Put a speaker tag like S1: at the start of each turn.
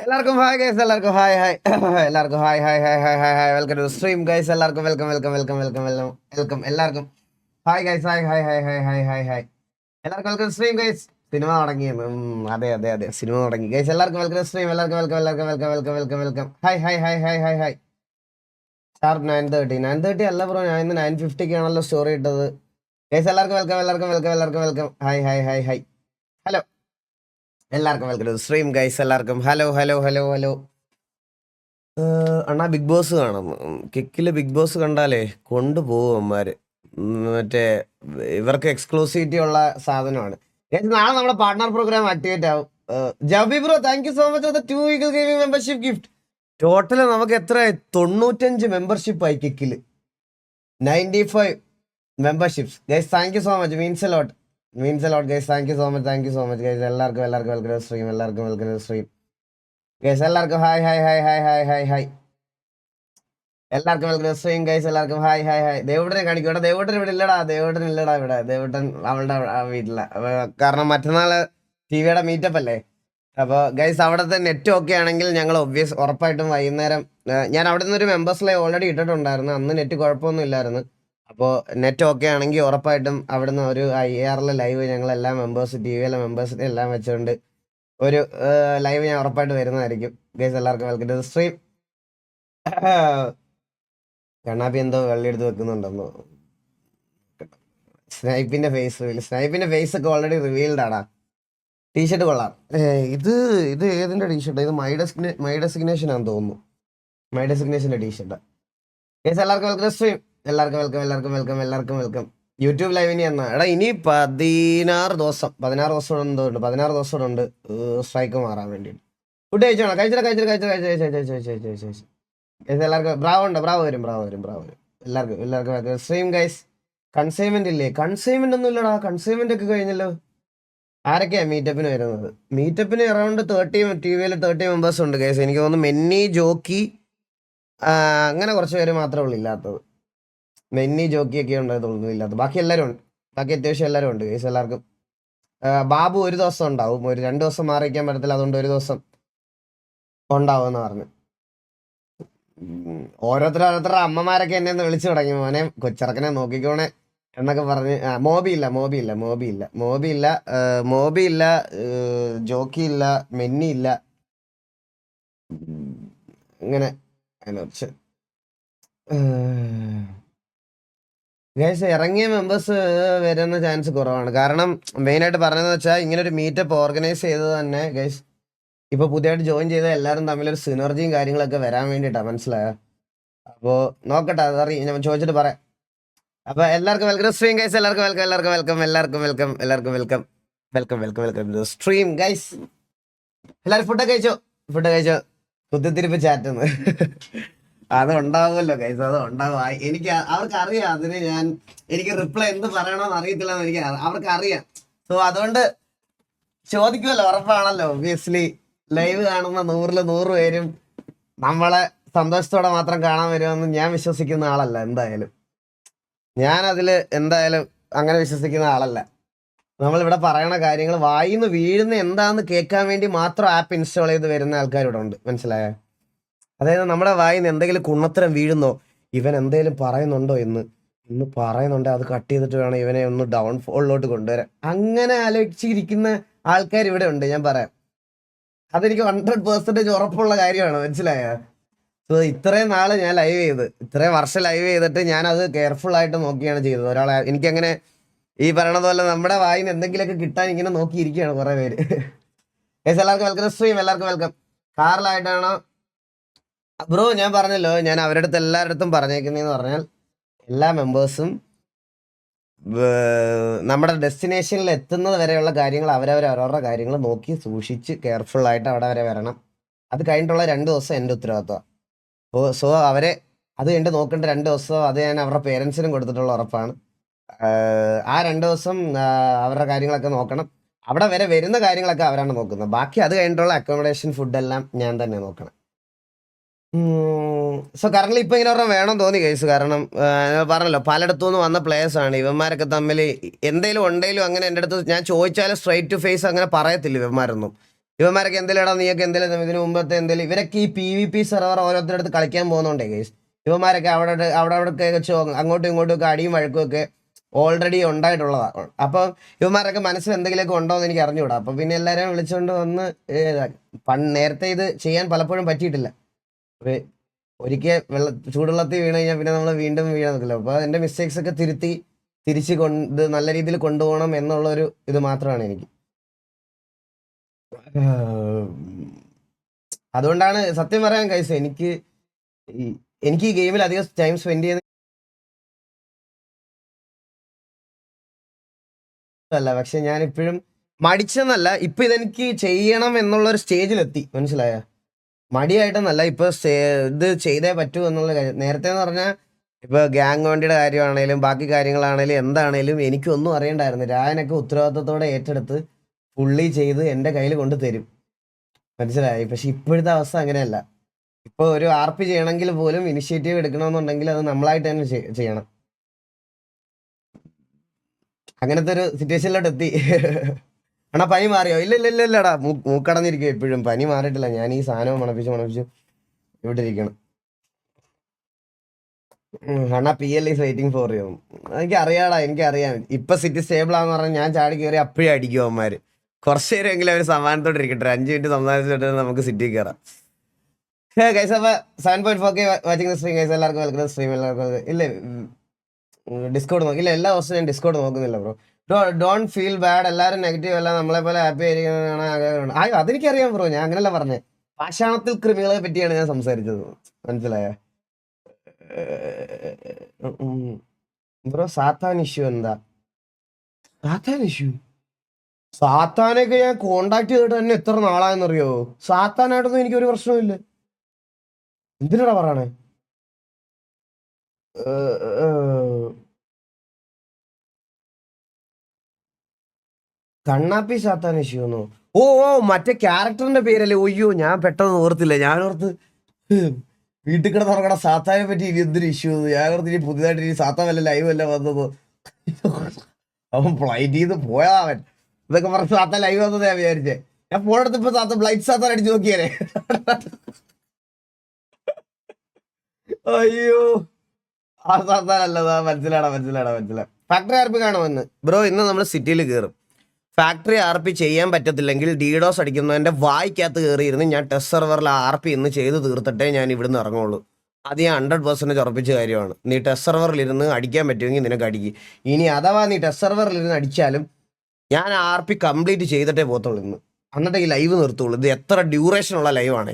S1: എല്ലാവർക്കും hi guys, എല്ലാവർക്കും hi hi എല്ലാവർക്കും hi hi hi hi hi hi welcome to stream guys. എല്ലാവർക്കും welcome welcome welcome welcome welcome welcome എല്ലാവർക്കും hi guys, hi hi hi hi hi hi hi എല്ലാവർക്കും welcome stream guys. Cinema തുടങ്ങിയെന്ന് അതെ അതെ അതെ, cinema തുടങ്ങി guys. എല്ലാവർക്കും welcome stream, എല്ലാവർക്കും വെൽക്കം എല്ലാവർക്കും welcome welcome welcome welcome hi hi hi hi hi hi sharp 9:30 അല്ല ബ്രോ, ഞാൻ ഇന്ന് 9:50 ആണല്ലോ സ്റ്റോറി ഇട്ടത് ഗൈസ്. എല്ലാവർക്കും വെൽക്കം എല്ലാവർക്കും വെൽക്കം എല്ലാവർക്കും welcome hi hi hi hi hello എല്ലാവർക്കും വെൽക്കം ടു സ്ട്രീം ഗൈസ്. എല്ലാവർക്കും ഹലോ ഹലോ ഹലോ ഹലോ. അണ്ണാ ബിഗ് ബോസ് കാണും. കിക്കില് ബിഗ് ബോസ് കണ്ടാലേ കൊണ്ടുപോകും അമ്മമാര്. മറ്റേ ഇവർക്ക് എക്സ്ക്ലൂസിവിറ്റി ഉള്ള സാധനമാണ്. Guys, നാളെ നമ്മുടെ പാർട്ട്ണർ പ്രോഗ്രാം ആക്ടിവേറ്റ് ആവും. Jabi bro, thank you so much for the 2 week gaming membership gift. Total നമുക്ക് എത്ര 95 മെമ്പർഷിപ്പ് ആയി കിക്കില്. 95 memberships guys. Thank you so much, means a lot guys. Thank you so much guys. എല്ലാവർക്കും welcome to stream, എല്ലാവർക്കും welcome to stream guys. എല്ലാവർക്കും hi hi hi hi hi hi hi എല്ലാവർക്കും welcome stream guys. എല്ലാവർക്കും hi hi hi. ദേവുട്ടനെ കാണിക്കും. ഇവിടെ ദേവുട്ടൻ ഇവിടെ ഇല്ലടാ, ദേവുട്ടൻ ഇല്ലടാ ഇവിടെ. ദേവുട്ടൻ അവളുടെ വീട്ടില. കാരണം മറ്റന്നാള് ടിവിയുടെ മീറ്റപ്പ് അല്ലേ. അപ്പോൾ ഗൈസ് അവിടുത്തെ നെറ്റ് ഒക്കെ ആണെങ്കിൽ ഞങ്ങൾ ഉറപ്പായിട്ടും വൈകുന്നേരം ഞാൻ അവിടെ നിന്നൊരു മെമ്പേഴ്സ് ലൈവ് ഓൾറെഡി ഇട്ടിട്ടുണ്ടായിരുന്നു. അന്ന് നെറ്റ് കുഴപ്പമൊന്നും ഇല്ലായിരുന്നു. അപ്പോൾ നെറ്റ് ഒക്കെ ആണെങ്കിൽ ഉറപ്പായിട്ടും അവിടുന്ന് ഒരു IRL ലൈവ് ഞങ്ങൾ എല്ലാ മെമ്പേഴ്സ്, TVയിലെ മെമ്പേഴ്സിനെ എല്ലാം വെച്ചുകൊണ്ട് ഒരു ലൈവ് ഞാൻ ഉറപ്പായിട്ട് വരുന്നതായിരിക്കും ഗൈസ്. എല്ലാവർക്കും വെൽക്കം ടു സ്ട്രീം. കണ്ണാപ്പി എന്തോ വെള്ളി എടുത്ത് വെക്കുന്നുണ്ടെന്നോ. സ്നൈപ്പിന്റെ ഫേസ് ഒക്കെ ഓൾറെഡി റിവീൽഡ് ആടാ. ടീഷർട്ട് കൊള്ളാം. ഇത് ഇത് ഏതിന്റെ ടീഷർട്ട്? ഇത് മൈ ഡെസിഗ്നേഷൻ ആണെന്ന് തോന്നുന്നു. മൈ ഡെസിഗ്നേഷന്റെ ടീഷർട്ട് ഗൈസ്. എല്ലാവർക്കും വെൽക്കം സ്ട്രീം, എല്ലാവർക്കും വെൽക്കം എല്ലാവർക്കും വെൽക്കം എല്ലാവർക്കും വെൽക്കം. യൂട്യൂബ് ലൈവിന് എന്നാ എടാ ഇനി 16 ദിവസം എന്തോ ഉണ്ട്. 16 ദിവസം ഉണ്ട് സ്ട്രൈക്ക് മാറാൻ വേണ്ടിയിട്ട്. ഫുഡ് കഴിച്ചോണം. കഴിച്ചിട്ട് എല്ലാവർക്കും ബ്രാവ് വരും. എല്ലാവർക്കും സ്ട്രീം ഗൈസ്. കൺസൈൻമെന്റ് ഇല്ലേ? കൺസൈൻമെന്റ് ഒന്നും ഇല്ലടാ. കൺസൈൻമെന്റ് ഒക്കെ കഴിഞ്ഞല്ലോ. ആരൊക്കെയാ മീറ്റപ്പിന് വരുന്നത്? മീറ്റപ്പിന് അറൗണ്ട് 30 TVയിൽ 30 മെമ്പേഴ്സ് ഉണ്ട് ഗൈസ്. എനിക്ക് തോന്നുന്നു മെന്നി, ജോക്കി, അങ്ങനെ കുറച്ച് പേര് മാത്രമേ ഉള്ളൂ ഇല്ലാത്തത്. മെന്നി, ജോക്കിയൊക്കെ ഉണ്ടായതുള്ളൂ ഇല്ലാത്തത്. ബാക്കി എല്ലാവരും ഉണ്ട്. ബാക്കി അത്യാവശ്യം എല്ലാവരും ഉണ്ട് ഗൈസ്. എല്ലാവർക്കും ബാബു ഒരു ദിവസം ഉണ്ടാവും. ഒരു 2 ദിവസം മാറിയിക്കാൻ പറ്റത്തില്ല. അതുകൊണ്ട് ഒരു ദിവസം ഉണ്ടാവും എന്ന് പറഞ്ഞു. ഓരോരുത്തരുടെ അമ്മമാരൊക്കെ എന്നെ ഒന്ന് വിളിച്ചു തുടങ്ങി, മോനെ കൊച്ചിറക്കനെ നോക്കിക്കോണേ എന്നൊക്കെ പറഞ്ഞ്. മോബിയില്ല, ജോക്കിയില്ല, മെന്നിയില്ല. ഇങ്ങനെ കുറച്ച് ഗൈസ് ഇറങ്ങിയ മെമ്പേഴ്സ് വരുന്ന ചാൻസ് കുറവാണ്. കാരണം മെയിനായിട്ട് പറഞ്ഞതെന്ന് വെച്ചാൽ ഇങ്ങനെ ഒരു മീറ്റപ്പ് ഓർഗനൈസ് ചെയ്തത് തന്നെ ഗൈസ് ഇപ്പൊ പുതിയതായിട്ട് ജോയിൻ ചെയ്ത എല്ലാവരും തമ്മിലൊരു സിനർജിയും കാര്യങ്ങളൊക്കെ വരാൻ വേണ്ടിയിട്ടാണ്. മനസ്സിലായോ? അപ്പോൾ നോക്കട്ടെ, അതറിയാം, ഞാൻ ചോദിച്ചിട്ട് പറയാം. അപ്പൊ എല്ലാവർക്കും വെൽക്കം സ്ട്രീം ഗൈസ്. എല്ലാവർക്കും സ്ട്രീം ഗൈസ്. എല്ലാവരും ഫുഡൊക്കെ കഴിച്ചോ? കുത്തിത്തിരിപ്പ് ചാറ്റുന്നു. അത് ഉണ്ടാവുമല്ലോ ഗൈസ്, അത് ഉണ്ടാവും. എനിക്ക് അവർക്ക് അറിയാം അതിന് എനിക്ക് റിപ്ലൈ എന്ത് പറയണമെന്ന് അറിയത്തില്ലെന്ന് എനിക്ക് അവർക്ക് അറിയാം. സോ അതുകൊണ്ട് ചോദിക്കുമല്ലോ, ഉറപ്പാണല്ലോ. ഒബ്വിയസ്ലി ലൈവ് കാണുന്ന 100-ൽ 100 പേരും നമ്മളെ സന്തോഷത്തോടെ മാത്രം കാണാൻ വരുമെന്ന് ഞാൻ വിശ്വസിക്കുന്ന ആളല്ല. ഞാനതിൽ എന്തായാലും അങ്ങനെ വിശ്വസിക്കുന്ന ആളല്ല. നമ്മളിവിടെ പറയണ കാര്യങ്ങൾ വായിന്ന് വീഴുന്ന എന്താന്ന് കേൾക്കാൻ വേണ്ടി മാത്രം ആപ്പ് ഇൻസ്റ്റാൾ ചെയ്ത് വരുന്ന ആൾക്കാരിവിടെ ഉണ്ട്. മനസ്സിലായോ? അതായത് നമ്മുടെ വായിന്ന് എന്തെങ്കിലും കുണ്ണത്തരം വീഴുന്നോ, ഇവൻ എന്തെങ്കിലും പറയുന്നുണ്ടോ ഇന്ന് പറയുന്നുണ്ടോ, അത് കട്ട് ചെയ്തിട്ട് വേണം ഇവനെ ഒന്ന് ഡൗൺഫോളിലോട്ട് കൊണ്ടുവരാൻ. അങ്ങനെ ആലോചിച്ചിരിക്കുന്ന ആൾക്കാർ ഇവിടെ ഉണ്ട്. ഞാൻ പറയാം, അതെനിക്ക് 100% ഉറപ്പുള്ള കാര്യമാണ്. മനസ്സിലായോ? സോ ഇത്രയും നാള് ഞാൻ ഇത്രയും വർഷം ലൈവ് ചെയ്തിട്ട് ഞാൻ അത് കെയർഫുൾ ആയിട്ട് നോക്കിയാണ് ചെയ്തത്. ഒരാളെ എനിക്കങ്ങനെ ഈ പറയണത് പോലെ നമ്മുടെ വായിന്ന് എന്തെങ്കിലുമൊക്കെ കിട്ടാൻ ഇങ്ങനെ നോക്കിയിരിക്കുകയാണ് കുറെ പേര്. എല്ലാവർക്കും വെൽക്കം സ്ട്രീം, എല്ലാവർക്കും വെൽക്കം. കാറിലായിട്ടാണോ ബ്രോ? ഞാൻ പറഞ്ഞല്ലോ, ഞാൻ അവരുടെ അടുത്ത് എല്ലാവരുടെ അടുത്തും പറഞ്ഞേക്കുന്നതെന്ന് പറഞ്ഞാൽ എല്ലാ മെമ്പേഴ്സും നമ്മുടെ ഡെസ്റ്റിനേഷനിൽ എത്തുന്നത് വരെയുള്ള കാര്യങ്ങൾ അവരവരുടെ കാര്യങ്ങൾ നോക്കി സൂക്ഷിച്ച് കെയർഫുൾ ആയിട്ട് അവിടെ വരെ വരണം. അത് കഴിഞ്ഞിട്ടുള്ള 2 ദിവസം എൻ്റെ ഉത്തരവാദിത്തമാണ്. സോ അവരെ അത് കഴിഞ്ഞിട്ട് നോക്കേണ്ട 2 ദിവസം അത് ഞാൻ അവരുടെ പേരൻസിനും കൊടുത്തിട്ടുള്ള ഉറപ്പാണ്. ആ 2 ദിവസം അവരുടെ കാര്യങ്ങളൊക്കെ നോക്കണം. അവിടെ വരെ വരുന്ന കാര്യങ്ങളൊക്കെ അവരാണ് നോക്കുന്നത്. ബാക്കി അത് കഴിഞ്ഞിട്ടുള്ള അക്കോമഡേഷൻ, ഫുഡെല്ലാം ഞാൻ തന്നെ നോക്കണം. സോ കറന്റ് ഇപ്പൊ ഇങ്ങനെ പറഞ്ഞാൽ വേണം തോന്നി കേസ്. കാരണം പറഞ്ഞല്ലോ, പലയിടത്തുനിന്ന് വന്ന പ്ലേയേഴ്സ് ആണ്. ഇവന്മാരൊക്കെ തമ്മിൽ എന്തെങ്കിലും ഉണ്ടെങ്കിലും അങ്ങനെ എൻ്റെ അടുത്ത് ഞാൻ ചോദിച്ചാലും സ്ട്രൈറ്റ് ടു ഫേസ് അങ്ങനെ പറയത്തില്ല ഇവന്മാരൊന്നും. ഇവന്മാരൊക്കെ എന്തെങ്കിലും ഇടാം, നീയൊക്കെ എന്തെങ്കിലും ഇതിന് മുമ്പത്തെ എന്തെങ്കിലും ഇവരൊക്കെ ഈ PvP സെർവർ ഓരോരുത്തരടുത്ത് കളിക്കാൻ പോകുന്നുണ്ടേ ഗൈസ്. ഇവന്മാരൊക്കെ അവിടെ അങ്ങോട്ടും ഇങ്ങോട്ടും ഒക്കെ അടിയും വഴക്കും ഒക്കെ ഓൾറെഡി ഉണ്ടായിട്ടുള്ളതാണ്. അപ്പം ഇവന്മാരൊക്കെ മനസ്സിൽ എന്തെങ്കിലുമൊക്കെ ഉണ്ടോ എന്ന് എനിക്ക് അറിഞ്ഞുകൂടാ. അപ്പം പിന്നെ എല്ലാവരെയും വിളിച്ചുകൊണ്ട് വന്ന് നേരത്തെ ഇത് ചെയ്യാൻ പലപ്പോഴും പറ്റിയിട്ടില്ല. ഒരിക്കൽ ചൂടുവെള്ളത്തിൽ വീണ് കഴിഞ്ഞാൽ പിന്നെ നമ്മൾ വീണ്ടും വീഴാൻ നിൽക്കില്ല. അപ്പോൾ എൻ്റെ മിസ്റ്റേക്സ് ഒക്കെ തിരിച്ച് നല്ല രീതിയിൽ കൊണ്ടുപോകണം എന്നുള്ളൊരു ഇത് മാത്രമാണ് എനിക്ക്. അതുകൊണ്ടാണ് സത്യം പറയാൻ കഴിച്ചത് എനിക്ക് ഈ ഗെയിമിൽ അധികം ടൈം സ്പെൻഡ് ചെയ്യുന്നതല്ല. പക്ഷെ ഞാൻ ഇപ്പോഴും മടിച്ചെന്നല്ല, ഇപ്പൊ ഇതെനിക്ക് ചെയ്യണം എന്നുള്ളൊരു സ്റ്റേജിലെത്തി. മനസ്സിലായ? മടിയായിട്ടെന്നല്ല, ഇപ്പൊ ഇത് ചെയ്തേ പറ്റൂ എന്നുള്ള കാര്യം. നേരത്തെ എന്ന് പറഞ്ഞാൽ ഇപ്പൊ ഗ്യാങ് വണ്ടിയുടെ കാര്യമാണേലും ബാക്കി കാര്യങ്ങളാണേലും എന്താണേലും എനിക്കൊന്നും അറിയണ്ടായിരുന്നു. രായനൊക്കെ ഉത്തരവാദിത്തത്തോടെ ഏറ്റെടുത്ത് പുള്ളി ചെയ്ത് എൻ്റെ കയ്യിൽ കൊണ്ട് തരും. മനസ്സിലായി? പക്ഷെ ഇപ്പോഴത്തെ അവസ്ഥ അങ്ങനെയല്ല. ഇപ്പൊ ഒരു RP ചെയ്യണമെങ്കിൽ പോലും ഇനിഷ്യേറ്റീവ് എടുക്കണമെന്നുണ്ടെങ്കിൽ അത് നമ്മളായിട്ട് തന്നെ ചെയ്യണം. അങ്ങനത്തെ ഒരു സിറ്റുവേഷനിലോട്ട് എത്തി. അണ്ണാ പനി മാറിയോ? ഇല്ലടാ, മൂക്കടഞ്ഞിരിക്കും എപ്പോഴും. പനി മാറിയിട്ടില്ല. ഞാൻ ഈ സാധനം മണപ്പിച്ച് ഇവിടെ ഇരിക്കണം. അണ്ണാ PL is waiting for you. എനിക്കറിയാം. ഇപ്പൊ സിറ്റി സ്റ്റേബിൾ ആണെന്ന് പറഞ്ഞാൽ ഞാൻ ചാടി കയറി അപ്പോഴേ അടിക്കും അവന്മാര്. കുറച്ചു നേരമെങ്കിലും അവർ സമാധാനത്തോടെ ഇരിക്കട്ടെ. 5 മിനിറ്റ് സംസാരിച്ചിട്ട് നമുക്ക് സിറ്റി കയറാം. ഗൈസ്, അപ്പൊ 7.4K വാച്ചിങ് സ്ട്രീം ഗൈസ്. എല്ലാവർക്കും വെൽക്കം സ്ട്രീം. എല്ലാവർക്കും ഇല്ലേ ഡിസ്കൗണ്ട് നോക്കില്ല. എല്ലാ ദിവസവും ഞാൻ ഡിസ്കൗണ്ട് നോക്കുന്നില്ല ബ്രോ. Don't feel bad. എല്ലാവരും നെഗറ്റീവ് അല്ല, നമ്മളെ പോലെ ഹാപ്പി ആയിരിക്കുന്നതാണ് ആഗ്രഹമുണ്ട്. അതെനിക്കറിയാം ബ്രോ. ഞാൻ അങ്ങനെയല്ല പറഞ്ഞേ. പാഷാണത്തിൽ കൃമികളെ പറ്റിയാണ് ഞാൻ സംസാരിച്ചത്. മനസ്സിലായ ബ്രോ? സാത്താൻ ഇഷ്യൂ എന്താ? സാത്താനൊക്കെ ഞാൻ കോണ്ടാക്ട് ചെയ്തിട്ട് തന്നെ എത്ര നാളായെന്നറിയോ? സാത്താനായിട്ടൊന്നും എനിക്കൊരു പ്രശ്നമില്ല. എന്തിനാടാ പറയണേ? കണ്ണാപ്പി സാത്താൻ ഇഷ്യൂ എന്നോ? ഓ മറ്റേ ക്യാരക്ടറിന്റെ പേരല്ലേ? ഒയ്യോ, ഞാൻ പെട്ടെന്ന് ഓർത്തില്ല. ഞാൻ ഓർത്ത് വീട്ടിൽ കിടന്ന് ഉറങ്ങണ സാത്താനെ പറ്റി ഇനി എന്തൊരു ഇഷ്യൂ. ഞാൻ ഓർത്ത് ഇനി പുതിയതായിട്ട് ഇനി സാത്താൻ വല്ല ലൈവ് വല്ല വന്നതോ. അവൻ ഫ്ലൈറ്റ് ചെയ്ത് പോയാ അവൻ ഇതൊക്കെ പറഞ്ഞ് സാത്താൻ ലൈവ് വന്നത് ഞാൻ വിചാരിച്ചേ. ഞാൻ ഫോൺ എടുത്തപ്പോ സാത്താൻ ബ്ലൈറ്റ് സാത്താൻ അടിച്ചു നോക്കിയാലേ. അയ്യോ, ആ സാത്താൻ അല്ലതാ. മനസ്സിലാടാ. ഫാക്ടറി RP കാണുമെന്ന് ബ്രോ. ഇന്ന് നമ്മൾ സിറ്റിയിൽ കയറും. ഫാക്ടറി RP ചെയ്യാൻ പറ്റത്തില്ലെങ്കിൽ DDoS അടിക്കുന്നതിൻ്റെ വായിക്കകത്ത് കയറിയിരുന്ന് ഞാൻ ടെസ്റ്റ് സെർവറിൽ RP ഇന്ന് ചെയ്ത് തീർത്തിട്ടേ ഞാൻ ഇവിടുന്ന് ഇറങ്ങുള്ളൂ. അത് ഞാൻ 100% ഉറപ്പിച്ച കാര്യമാണ്. നീ ടെസ്റ്റ് സെർവറിലിരുന്ന് അടിക്കാൻ പറ്റുമെങ്കിൽ നിനക്ക് അടിക്കും. ഇനി അഥവാ നീ ടെസ്റ്റ് സെർവറിലിരുന്ന് അടിച്ചാലും ഞാൻ RP കംപ്ലീറ്റ് ചെയ്തിട്ടേ പോകത്തുള്ളൂ ഇന്ന്. എന്നിട്ട് ഈ ലൈവ് നിർത്തുള്ളൂ. ഇത് എത്ര ഡ്യൂറേഷനുള്ള ലൈവാണ്.